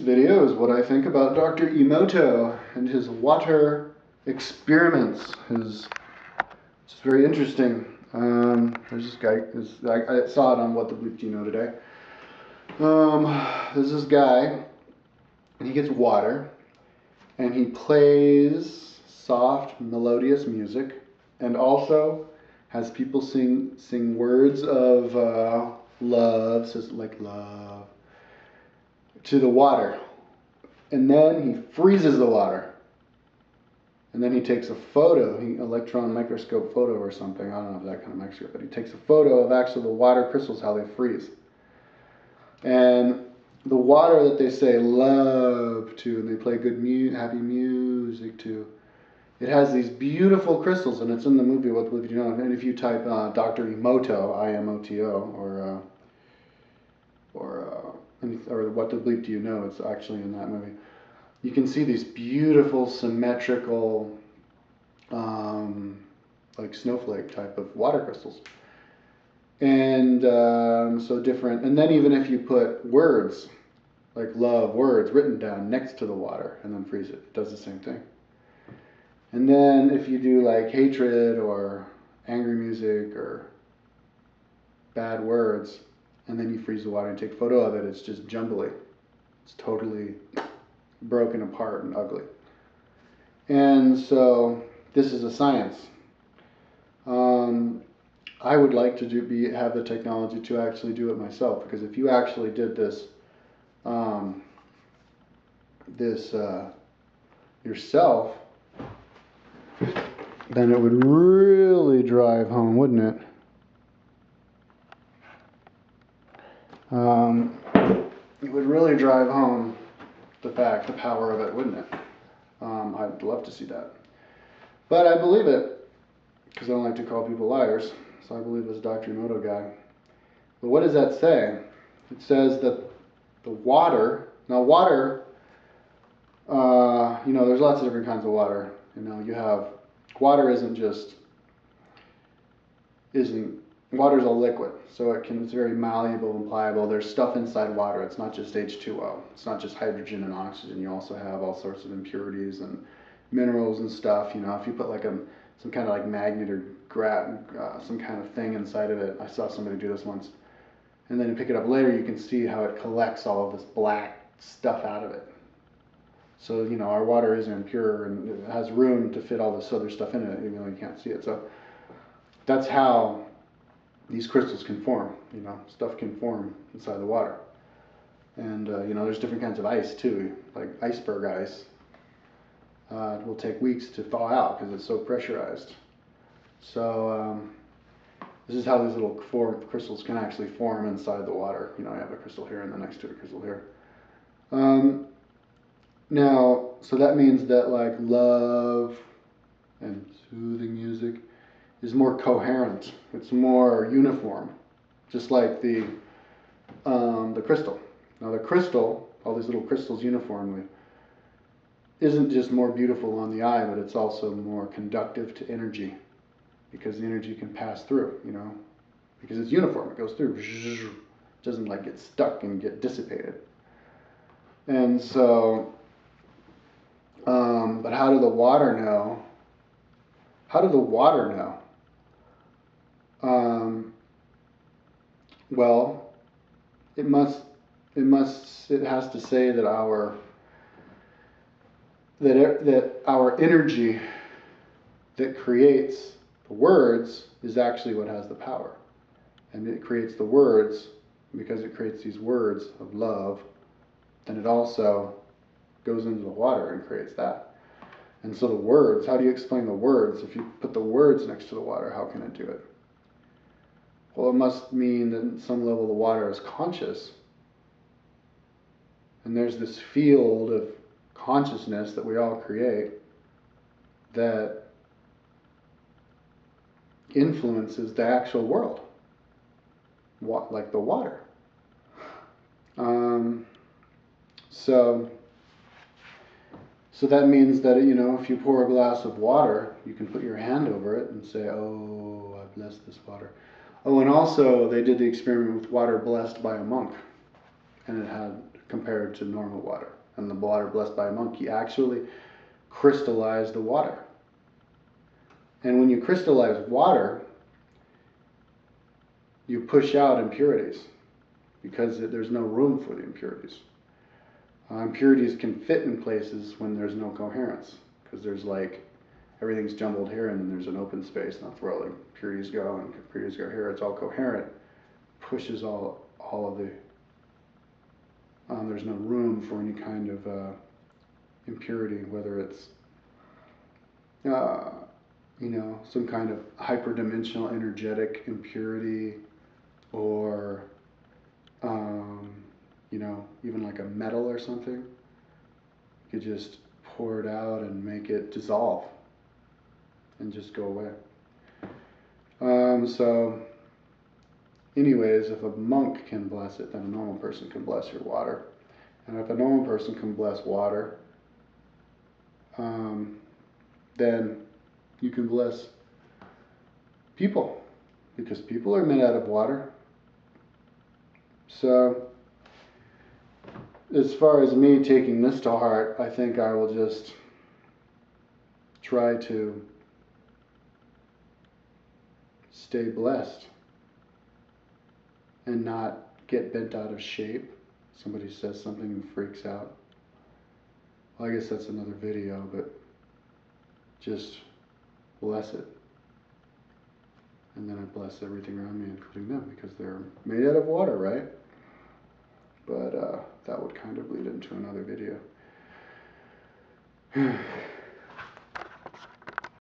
video is what I think about Dr. Imoto and his water experiments. It's very interesting. There's this guy, I saw it on What the Bleep Do You Know today. There's this guy, and he gets water, and he plays soft, melodious music, and also has people sing words of love, says like love, to the water. And then he freezes the water. And then he takes a photo, electron microscope photo or something. I don't know if that kind of microscope, but he takes a photo of actually the water crystals, how they freeze. And the water that they say love to, and they play good happy music to, it has these beautiful crystals, and it's in the movie What the Bleep Do You Know. And if you type Dr. Imoto, I-M-O-T-O, or What the Bleep Do You Know, it's actually in that movie. You can see these beautiful symmetrical, like snowflake type of water crystals. And so different. And then even if you put words, like love words, written down next to the water and then freeze it, it does the same thing. And then if you do like hatred or angry music or bad words, and then you freeze the water and take a photo of it, it's just jumbly. It's totally broken apart and ugly. And so this is a science. I would like to have the technology to actually do it myself, because if you actually did this yourself, then it would really drive home, wouldn't it? It would really drive home the power of it, wouldn't it? I'd love to see that. But I believe it, because I don't like to call people liars, so I believe this Dr. Imoto guy. But what does that say? It says that the water, now water, there's lots of different kinds of water. Water water's a liquid, so it's very malleable and pliable. There's stuff inside water. It's not just H2O. It's not just hydrogen and oxygen. You also have all sorts of impurities and minerals and stuff. If you put like some kind of like magnet or some kind of thing inside of it. I saw somebody do this once. And then you pick it up later, you can see how it collects all of this black stuff out of it. So, our water isn't impure, and it has room to fit all this other stuff in it, even though you can't see it. So that's how these crystals can form. Stuff can form inside the water. And, there's different kinds of ice too, like iceberg ice. It will take weeks to thaw out because it's so pressurized. So this is how these little crystals can actually form inside the water. I have a crystal here and then next to a crystal here. Now, so that means that like love and soothing music is more coherent. It's more uniform, just like the crystal. Now the crystal, all these little crystals uniformly, isn't just more beautiful on the eye, but it's also more conductive to energy, because the energy can pass through, because it's uniform. It goes through. It doesn't like get stuck and get dissipated. And so, but how do the water know? How do the water know? Well, it has to say that our energy that creates the words is actually what has the power. And it creates the words, because it creates these words of love, then it also goes into the water and creates that. And so the words, how do you explain the words? If you put the words next to the water, how can it do it? Well, it must mean that at some level the water is conscious. And there's this field of consciousness that we all create that influences the actual world, like the water. So that means that, if you pour a glass of water, you can put your hand over it and say, oh, I bless this water. Oh, and also they did the experiment with water blessed by a monk. and it had compared to normal water. And the water blessed by a monk, he actually crystallized the water. And when you crystallize water, you push out impurities because there's no room for the impurities. Impurities can fit in places when there's no coherence, because there's like everything's jumbled here and then there's an open space, and that's where all the impurities go, and impurities go here. It's all coherent, pushes all of the. There's no room for any kind of impurity, whether it's some kind of hyperdimensional energetic impurity, or even like a metal or something. You just pour it out and make it dissolve and just go away. So anyways, if a monk can bless it, then a normal person can bless your water. And if a normal person can bless water, then you can bless people, because people are made out of water. So as far as me taking this to heart, I think I will just try to stay blessed and not get bent out of shape. Somebody says something and freaks out. Well, I guess that's another video, but just bless it. And then I bless everything around me, including them, because they're made out of water, right? But that would kind of lead into another video.